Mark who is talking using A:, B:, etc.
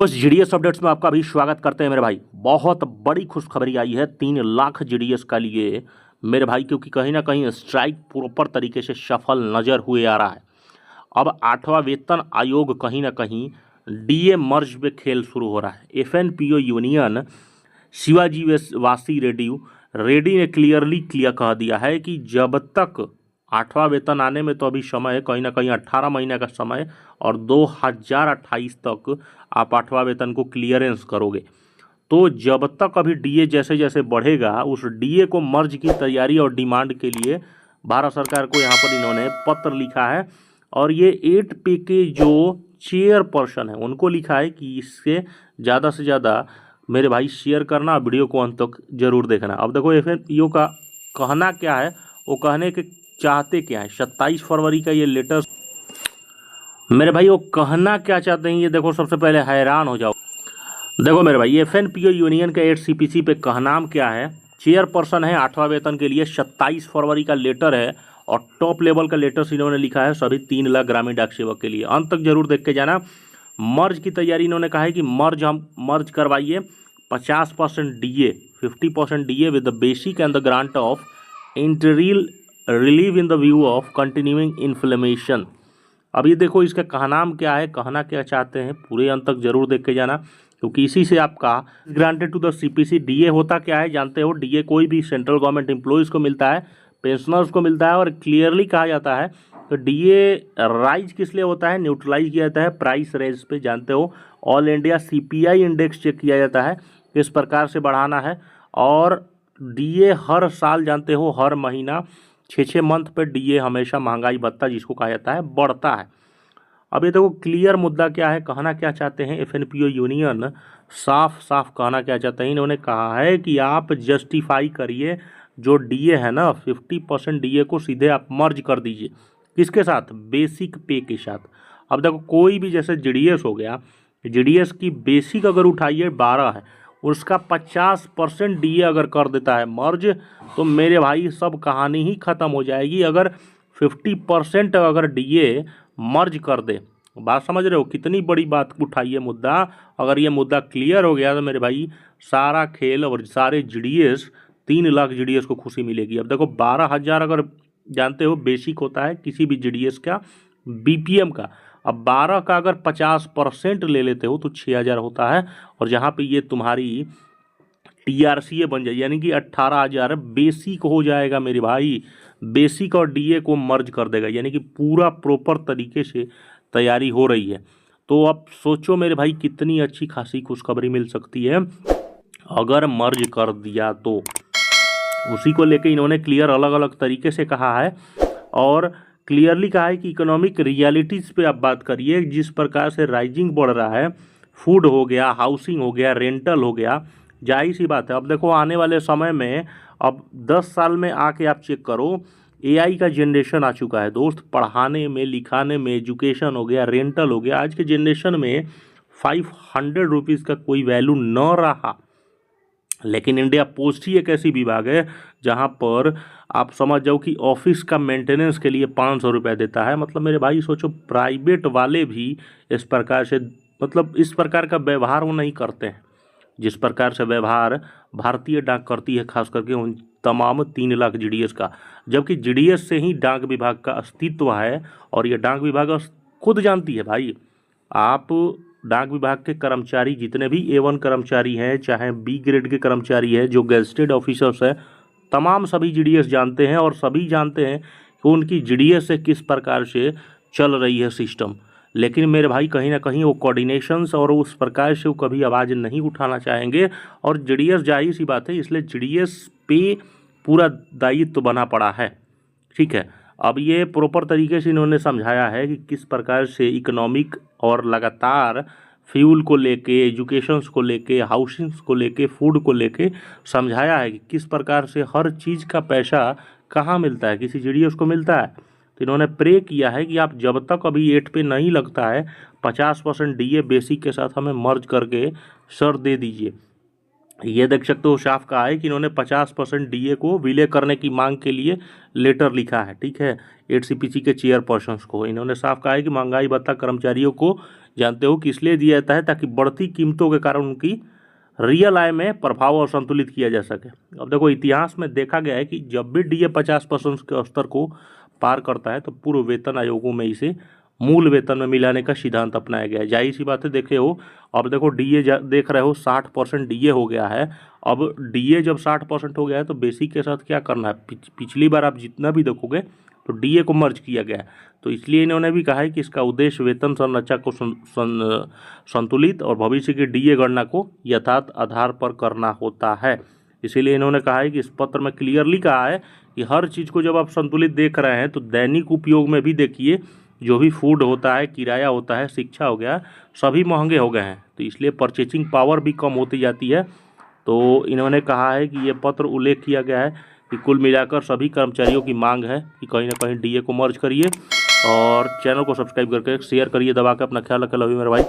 A: उस GDS updates में आपका भी स्वागत करते हैं मेरे भाई। बहुत बड़ी खुशखबरी आई है 3 लाख जीडीएस का लिए मेरे भाई, क्योंकि कहीं ना कहीं स्ट्राइक प्रॉपर तरीके से सफल नजर हुए आ रहा है। अब 8वां वेतन आयोग कहीं ना कहीं डीए मर्ज पे खेल शुरू हो रहा है। एफएनपीओ यूनियन शिवाजी वासी रेड्डी ने क्लियर कह दिया है कि जब तक 8वां वेतन आने में तो अभी समय है, कहीं ना कहीं 18 महीने का समय, और 2028 तक आप 8वां वेतन को क्लियरेंस करोगे। तो जब तक अभी डीए जैसे जैसे बढ़ेगा, उस डीए को मर्ज की तैयारी और डिमांड के लिए भारत सरकार को यहाँ पर इन्होंने पत्र लिखा है। और ये 8 पे के जो चेयरपर्सन है उनको लिखा है कि इससे ज़्यादा से ज़्यादा मेरे भाई शेयर करना, वीडियो को अंत तक जरूर देखना। अब देखो एफएनपीओ का कहना क्या है, वो कहने के चाहते क्या है। 27 फरवरी का ये लेटर मेरे भाई, वो कहना क्या चाहते हैं ये देखो, सबसे पहले हैरान हो जाओ। देखो मेरे भाई, एफएनपीओ यूनियन के 8 CPC पे कहनाम क्या है। चेयरपर्सन है 8वां वेतन के लिए, 27 फरवरी का लेटर है और टॉप लेवल का लेटर इन्होंने लिखा है सभी 3 लाख ग्रामीण डाक सेवक के लिए। अंत तक जरूर देख के जाना। मर्ज की तैयारी इन्होंने कहा है कि मर्ज करवाइए 50% DA, 50% DA with the basic and the grant of interim relief in the view of continuing inflammation. अब ये देखो इसका कहनाम क्या है, कहना क्या चाहते हैं, पूरे अंत तक जरूर देख के जाना, क्योंकि इसी से आपका granted to the CPC. DA होता क्या है जानते हो। डीए कोई भी सेंट्रल गवर्नमेंट एम्प्लॉयज़ को मिलता है, पेंशनर्स को मिलता है, और क्लियरली कहा जाता है तो डीए राइज किस लिए होता है, न्यूट्रलाइज किया जाता है प्राइस रेज पे। जानते हो all India CPI index check किया जाता है, किस प्रकार से बढ़ाना है। और डीए हर साल जानते हो, हर महीना 6 मंथ पे डीए हमेशा महंगाई भत्ता जिसको कहा जाता है बढ़ता है। अब ये देखो क्लियर मुद्दा क्या है, कहना क्या चाहते हैं एफएनपीओ यूनियन, साफ साफ कहना क्या चाहते हैं। इन्होंने कहा है कि आप जस्टिफाई करिए जो डीए है ना, 50% डीए को सीधे आप मर्ज कर दीजिए। किसके साथ, बेसिक पे के साथ। अब देखो कोई भी जैसे जीडीएस हो गया, जीडीएस की बेसिक अगर उठाइए 12 है, उसका 50% डीए अगर कर देता है मर्ज, तो मेरे भाई सब कहानी ही ख़त्म हो जाएगी। अगर 50% अगर डीए मर्ज कर दे, बात समझ रहे हो, कितनी बड़ी बात उठाइए मुद्दा। अगर ये मुद्दा क्लियर हो गया तो मेरे भाई सारा खेल और सारे जीडीएस, 3 लाख जीडीएस को खुशी मिलेगी। अब देखो 12,000 अगर जानते हो बेसिक होता है किसी भी जीडीएस का, बीपीएम का। अब 12 का अगर 50% ले लेते हो तो 6,000 होता है, और जहाँ पे ये तुम्हारी टीआरसीए बन जाए, यानी कि 18,000 बेसिक हो जाएगा मेरे भाई। बेसिक और डीए को मर्ज कर देगा, यानी कि पूरा प्रॉपर तरीके से तैयारी हो रही है। तो अब सोचो मेरे भाई कितनी अच्छी खासी खुशखबरी मिल सकती है अगर मर्ज कर दिया तो। उसी को लेके इन्होंने क्लियर अलग अलग तरीके से कहा है, और क्लियरली कहा है कि इकोनॉमिक रियलिटीज़ पे आप बात करिए। जिस प्रकार से राइजिंग बढ़ रहा है, फूड हो गया, हाउसिंग हो गया, रेंटल हो गया, जाहिर सी बात है। अब देखो आने वाले समय में, अब 10 साल में आके आप चेक करो, एआई का जनरेशन आ चुका है दोस्त। पढ़ाने में, लिखाने में, एजुकेशन हो गया, रेंटल हो गया, आज के जनरेशन में 500 रुपीज़ का कोई वैल्यू न रहा। लेकिन इंडिया पोस्ट ही एक ऐसी विभाग है जहां पर आप समझ जाओ कि ऑफिस का मेंटेनेंस के लिए 500 रुपये देता है। मतलब मेरे भाई सोचो, प्राइवेट वाले भी इस प्रकार से, मतलब इस प्रकार का व्यवहार वो नहीं करते हैं जिस प्रकार से व्यवहार भारतीय डाक करती है, खास करके उन तमाम 3 लाख जीडीएस का। जबकि जीडीएस से ही डाक विभाग का अस्तित्व है, और ये डाक विभाग खुद जानती है भाई। आप डाक विभाग के कर्मचारी जितने भी A1 कर्मचारी हैं, चाहे B ग्रेड के कर्मचारी हैं, जो गेजेटेड ऑफिसर्स हैं, तमाम सभी जीडीएस जानते हैं, और सभी जानते हैं कि उनकी जीडीएस से किस प्रकार से चल रही है सिस्टम। लेकिन मेरे भाई कहीं ना कहीं वो कोऑर्डिनेशंस और उस प्रकार से वो कभी आवाज़ नहीं उठाना चाहेंगे। और जीडीएस जाहिर सी बात है, इसलिए जीडीएस पे पूरा दायित्व बना पड़ा है। ठीक है, अब ये प्रॉपर तरीके से इन्होंने समझाया है कि किस प्रकार से इकोनॉमिक और लगातार फ्यूल को लेके, एजुकेशंस को लेके, हाउसिंग्स को लेके, फूड को लेके समझाया है कि किस प्रकार से हर चीज़ का पैसा कहाँ मिलता है, किसी जीडीएस को मिलता है। तो इन्होंने प्रे किया है कि आप जब तक अभी 8 पे नहीं लगता है, 50% डीए बेसिक के साथ हमें मर्ज करके सर दे दीजिए। ये देख सकते हो साफ कहा है कि इन्होंने 50% डीए को विलय करने की मांग के लिए लेटर लिखा है। ठीक है, 8 CPC के चेयरपर्सन को इन्होंने साफ कहा है कि महंगाई भत्ता कर्मचारियों को जानते हो कि इसलिए दिया जाता है ताकि बढ़ती कीमतों के कारण उनकी रियल आय में प्रभाव और संतुलित किया जा सके। अब देखो इतिहास में देखा गया है कि जब भी डीए 50% के स्तर को पार करता है तो पूर्व वेतन आयोगों में इसे मूल वेतन में मिलाने का सिद्धांत अपनाया गया है। जाहिर सी बात है, देखे हो अब देखो डीए देख रहे हो 60% डीए हो गया है। अब डीए जब 60% हो गया है तो बेसिक के साथ क्या करना है, पिछली बार आप जितना भी देखोगे तो डीए को मर्ज किया गया है। तो इसलिए इन्होंने भी कहा है कि इसका उद्देश्य वेतन संरचना को संतुलित और भविष्य की डीए गणना को यथार्थ आधार पर करना होता है। इसीलिए इन्होंने कहा है कि इस पत्र में क्लियरली कहा है कि हर चीज़ को जब आप संतुलित देख रहे हैं तो दैनिक उपयोग में भी देखिए, जो भी फूड होता है, किराया होता है, शिक्षा हो गया, सभी महंगे हो गए हैं। तो इसलिए परचेजिंग पावर भी कम होती जाती है। तो इन्होंने कहा है कि ये पत्र उल्लेख किया गया है कि कुल मिलाकर सभी कर्मचारियों की मांग है कि कहीं ना कहीं डीए को मर्ज करिए। और चैनल को सब्सक्राइब करके शेयर करिए दबा के। अपना ख्याल रखें। लव यू मेरे भाई।